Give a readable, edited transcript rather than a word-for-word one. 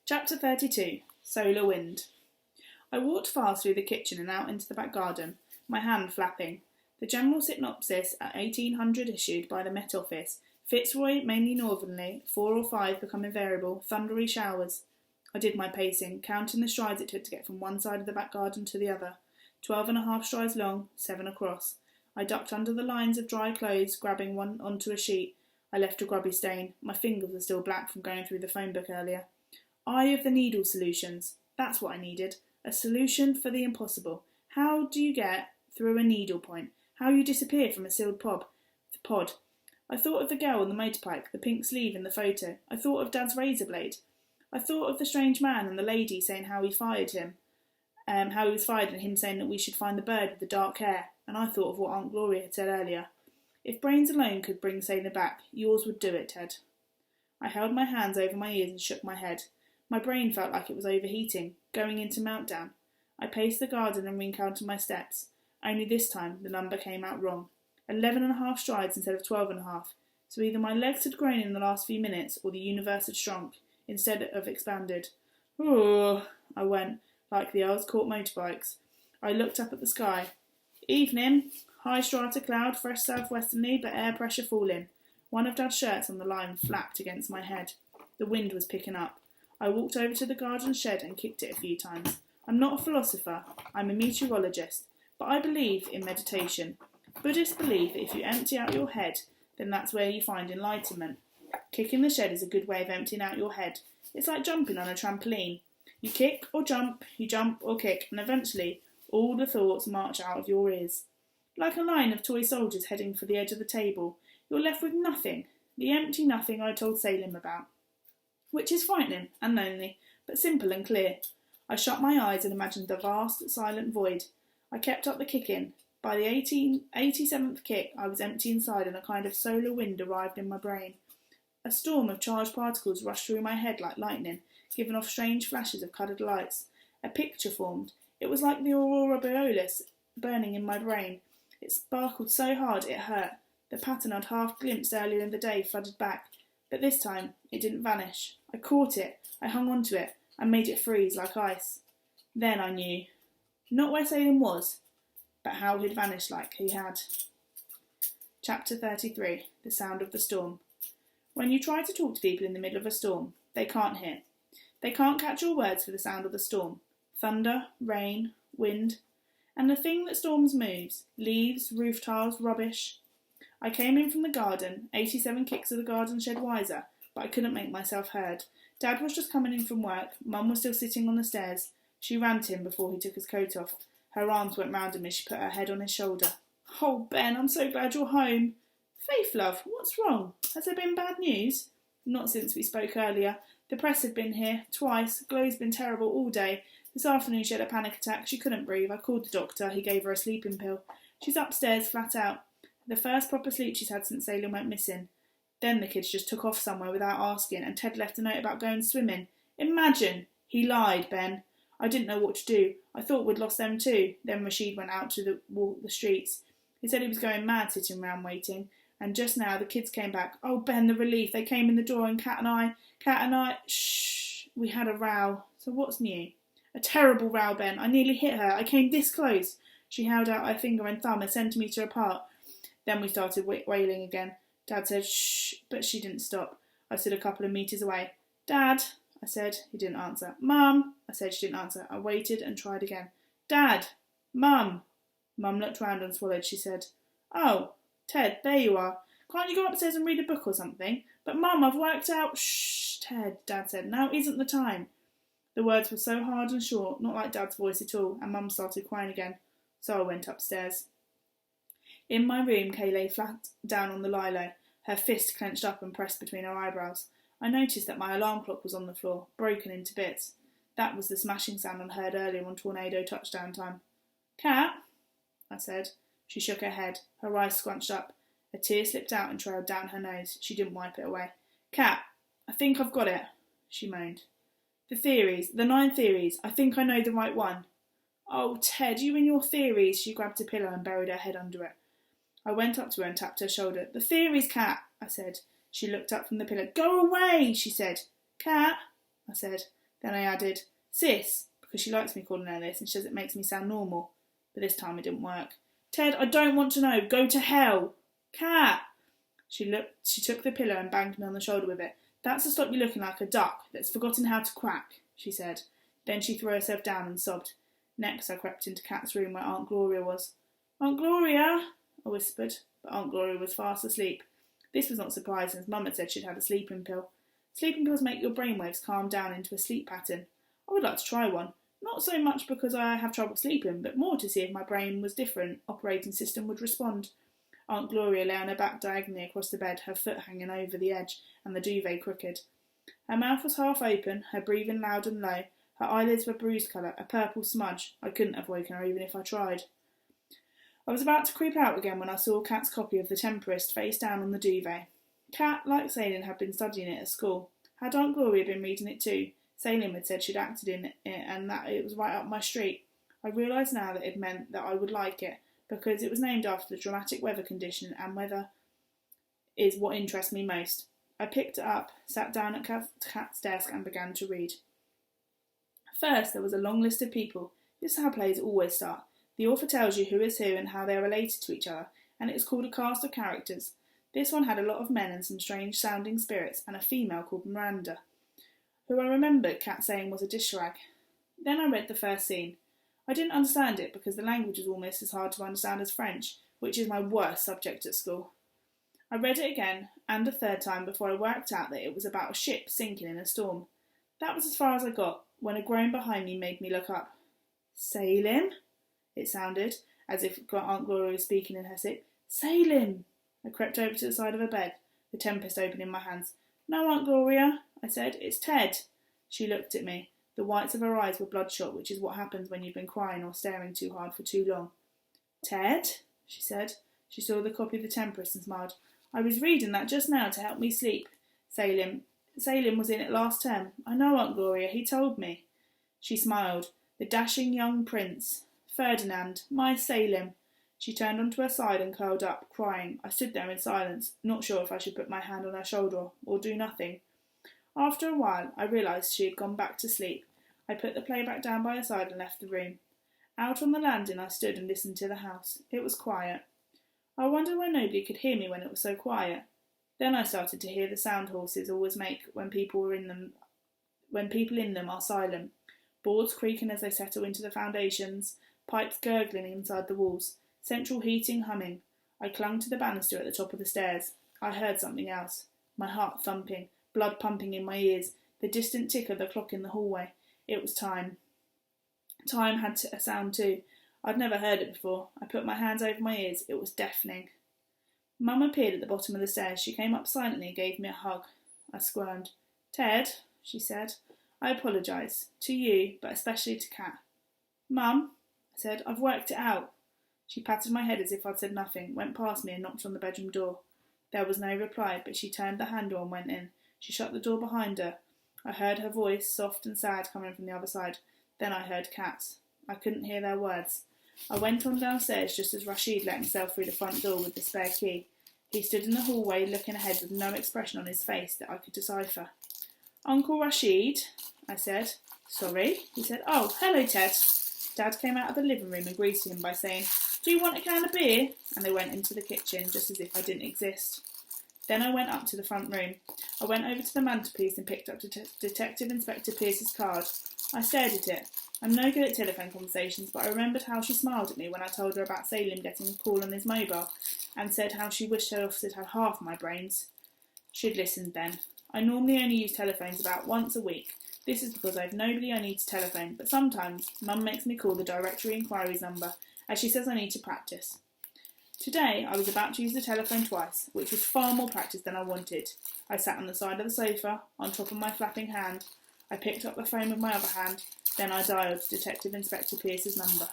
Chapter 32. Solar Wind. I walked fast through the kitchen and out into the back garden, my hand flapping. The general synopsis at 1800 issued by the Met Office. Fitzroy mainly northerly, 4 or 5 become invariable, thundery showers. I did my pacing, counting the strides it took to get from one side of the back garden to the other. 12.5 strides long, 7 across. I ducked under the lines of dry clothes, grabbing one onto a sheet. I left a grubby stain. My fingers were still black from going through the phone book earlier. Eye of the needle solutions. That's what I needed. A solution for the impossible. How do you get through a needle point? How you disappear from a sealed pod? I thought of the girl on the motorbike, the pink sleeve in the photo. I thought of Dad's razor blade. I thought of the strange man and the lady saying how he fired him. How he was fired and him saying that we should find the bird with the dark hair. And I thought of what Aunt Gloria had said earlier. If brains alone could bring Sailor back, yours would do it, Ted. I held my hands over my ears and shook my head. My brain felt like it was overheating, going into meltdown. I paced the garden and recounted my steps. Only this time the number came out wrong. 11.5 strides instead of 12.5. So either my legs had grown in the last few minutes or the universe had shrunk, instead of expanded. Ooh, I went, like the Earls Court motorbikes. I looked up at the sky. Evening. High strata cloud, fresh southwesterly, but air pressure falling. One of Dad's shirts on the line flapped against my head. The wind was picking up. I walked over to the garden shed and kicked it a few times. I'm not a philosopher, I'm a meteorologist, but I believe in meditation. Buddhists believe that if you empty out your head, then that's where you find enlightenment. Kicking the shed is a good way of emptying out your head. It's like jumping on a trampoline. You kick or jump, you jump or kick, and eventually all the thoughts march out of your ears. Like a line of toy soldiers heading for the edge of the table, you're left with nothing, the empty nothing I told Salim about. Which is frightening and lonely, but simple and clear. I shut my eyes and imagined the vast, silent void. I kept up the kicking. By the 87th kick, I was empty inside and a kind of solar wind arrived in my brain. A storm of charged particles rushed through my head like lightning, giving off strange flashes of coloured lights. A picture formed. It was like the aurora borealis burning in my brain. It sparkled so hard it hurt. The pattern I'd half glimpsed earlier in the day flooded back, but this time it didn't vanish. I caught it, I hung on to it, and made it freeze like ice. Then I knew. Not where Salem was, but how he'd vanished like he had. Chapter 33. The Sound of the Storm. When you try to talk to people in the middle of a storm, they can't hear. They can't catch your words for the sound of the storm. Thunder, rain, wind, and the thing that storms moves, leaves, roof tiles, rubbish. I came in from the garden, 87 kicks of the garden shed wiser, but I couldn't make myself heard. Dad was just coming in from work, Mum was still sitting on the stairs. She ran to him before he took his coat off. Her arms went round him as she put her head on his shoulder. Oh, Ben, I'm so glad you're home. Faith, love, what's wrong? Has there been bad news? Not since we spoke earlier. The press have been here, twice. Glow's been terrible all day. This afternoon she had a panic attack. She couldn't breathe. I called the doctor. He gave her a sleeping pill. She's upstairs, flat out. The first proper sleep she's had since Salem went missing. Then the kids just took off somewhere without asking, and Ted left a note about going swimming. Imagine! He lied, Ben. I didn't know what to do. I thought we'd lost them too. Then Rashid went out to walk the streets. He said he was going mad sitting round waiting. And just now the kids came back. Oh, Ben, the relief. They came in the door and Kat and I, shh, we had a row. So what's new? A terrible row, Ben. I nearly hit her. I came this close. She held out her finger and thumb a centimetre apart. Then we started wailing again. Dad said, shh, but she didn't stop. I stood a couple of metres away. Dad, I said. He didn't answer. Mum, I said. She didn't answer. I waited and tried again. Dad, Mum. Mum looked round and swallowed. She said, oh, Ted, there you are. Can't you go upstairs and read a book or something? But Mum, I've worked out. Shh, Ted, Dad said. Now isn't the time. The words were so hard and short, not like Dad's voice at all, and Mum started crying again. So I went upstairs. In my room, Kay lay flat down on the lilo, her fist clenched up and pressed between her eyebrows. I noticed that my alarm clock was on the floor, broken into bits. That was the smashing sound I heard earlier on Tornado touchdown time. Cat, I said. She shook her head, her eyes scrunched up. A tear slipped out and trailed down her nose. She didn't wipe it away. Cat, I think I've got it, she moaned. The 9 theories. I think I know the right one. Oh, Ted, you and your theories. She grabbed a pillow and buried her head under it. I went up to her and tapped her shoulder. The theories, Cat, I said. She looked up from the pillow. Go away, she said. Cat, I said. Then I added, Sis, because she likes me calling her this and she says it makes me sound normal. But this time it didn't work. Ted, I don't want to know. Go to hell. Cat. She took the pillow and banged me on the shoulder with it. That's to stop you looking like a duck that's forgotten how to quack, she said. Then she threw herself down and sobbed. Next I crept into Kat's room where Aunt Gloria was. Aunt Gloria, I whispered, but Aunt Gloria was fast asleep. This was not surprising, as Mum had said she'd had a sleeping pill. Sleeping pills make your brainwaves calm down into a sleep pattern. I would like to try one. Not so much because I have trouble sleeping, but more to see if my brain was different, operating system would respond. Aunt Gloria lay on her back diagonally across the bed, her foot hanging over the edge, and the duvet crooked. Her mouth was half open, her breathing loud and low. Her eyelids were bruise colour, a purple smudge. I couldn't have woken her even if I tried. I was about to creep out again when I saw Kat's copy of The Temperist face down on the duvet. Kat, like Salem, had been studying it at school. Had Aunt Gloria been reading it too? Salem had said she'd acted in it and that it was right up my street. I realised now that it meant that I would like it, because it was named after the dramatic weather condition, and weather is what interests me most. I picked it up, sat down at Kat's desk and began to read. First, there was a long list of people. This is how plays always start. The author tells you who is who and how they are related to each other, and it is called a cast of characters. This one had a lot of men and some strange-sounding spirits, and a female called Miranda, who I remembered Kat saying was a dish rag. Then I read the first scene. I didn't understand it because the language was almost as hard to understand as French, which is my worst subject at school. I read it again, and a third time, before I worked out that it was about a ship sinking in a storm. That was as far as I got, when a groan behind me made me look up. Salem? It sounded, as if Aunt Gloria was speaking in her sleep. Salem! I crept over to the side of her bed, the Tempest open in my hands. No, Aunt Gloria, I said, it's Ted. She looked at me. The whites of her eyes were bloodshot, which is what happens when you've been crying or staring too hard for too long. Ted, she said. She saw the copy of The Temperist and smiled. I was reading that just now to help me sleep. Salem was in it last term. I know, Aunt Gloria, he told me. She smiled. The dashing young prince. Ferdinand, my Salem. She turned onto her side and curled up, crying. I stood there in silence, not sure if I should put my hand on her shoulder or do nothing. After a while, I realised she had gone back to sleep. I put the play back down by her side and left the room. Out on the landing I stood and listened to the house. It was quiet. I wondered why nobody could hear me when it was so quiet. Then I started to hear the sound horses always make when people in them are silent. Boards creaking as they settle into the foundations, pipes gurgling inside the walls, central heating humming. I clung to the banister at the top of the stairs. I heard something else. My heart thumping, blood pumping in my ears, the distant tick of the clock in the hallway. It was time. Time had a sound too. I'd never heard it before. I put my hands over my ears. It was deafening. Mum appeared at the bottom of the stairs. She came up silently and gave me a hug. I squirmed. Ted, she said, I apologise. To you, but especially to Kat. Mum, I said, I've worked it out. She patted my head as if I'd said nothing, went past me and knocked on the bedroom door. There was no reply, but she turned the handle and went in. She shut the door behind her. I heard her voice, soft and sad, coming from the other side. Then I heard Kat's. I couldn't hear their words. I went on downstairs just as Rashid let himself through the front door with the spare key. He stood in the hallway looking ahead with no expression on his face that I could decipher. Uncle Rashid, I said. Sorry, he said. Oh, hello, Ted. Dad came out of the living room and greeted him by saying, Do you want a can of beer? And they went into the kitchen just as if I didn't exist. Then I went up to the front room. I went over to the mantelpiece and picked up Detective Inspector Pierce's card. I stared at it. I'm no good at telephone conversations, but I remembered how she smiled at me when I told her about Salem getting a call on his mobile, and said how she wished her officers had half my brains. She'd listened then. I normally only use telephones about once a week. This is because I have nobody I need to telephone, but sometimes Mum makes me call the directory inquiries number, as she says I need to practice. Today I was about to use the telephone twice, which was far more practice than I wanted. I sat on the side of the sofa, on top of my flapping hand. I picked up the phone with my other hand, then I dialed Detective Inspector Pierce's number.